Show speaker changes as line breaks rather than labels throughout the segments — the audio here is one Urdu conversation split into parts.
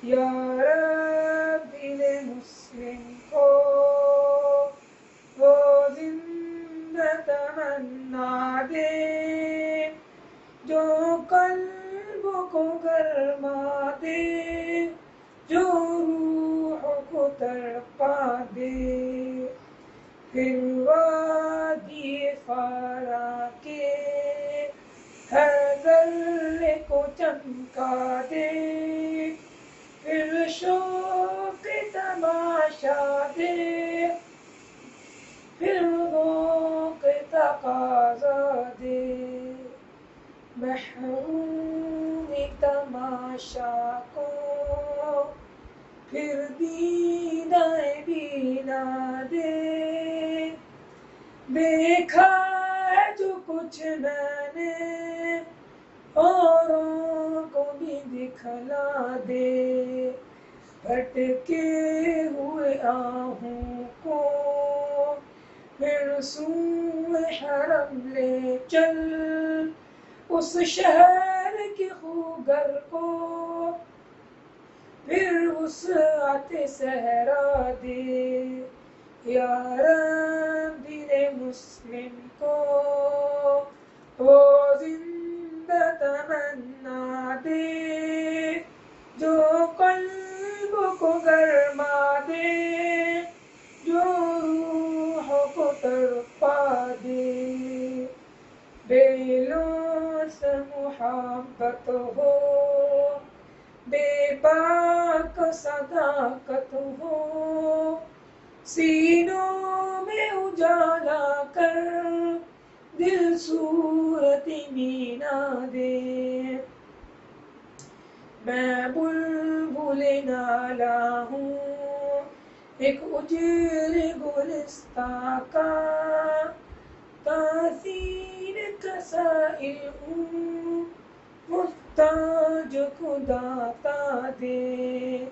یا رب دل مسلم کو وہ زندہ تمنا دے جو قلب کو گرما دے، جو روح کو تڑپا دے، پھر وادی فارا کے ہر ذرے کو چمکا دے، پھر شوق تماشا دے، پھر ذوق تقاضا دے، محروم تماشا کو پھر دیدہ بینا دے، دیکھا ہے جو کچھ میں نے اوروں کو بھی دکھلا دے، بھٹکے ہوئے آہوں کو پھر سوئے حرم لے چل، اس شہر کے خوگر کو پھر وسعت صحرا دے، یا رب دل مسلم کو وہ زندہ تمنا دے جو قلب کو گرما دے، جو روح کو تڑپا دے، دلوں سے محبت ہو، بے باک صداقت ہو، سینوں میں اجالا کر دل صورت مینا دے، میں بلبل نالا ہوں ایک اجر گلستاں کا، تاثیر کا سائل ہوں محتاج کو داتا دے،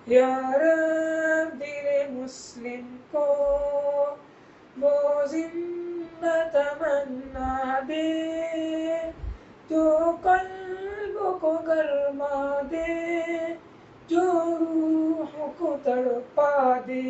یا رب دل مسلم کو وہ زندہ تمنا دے جو قلب کو گرما دے، جو روح کو تڑپا دے۔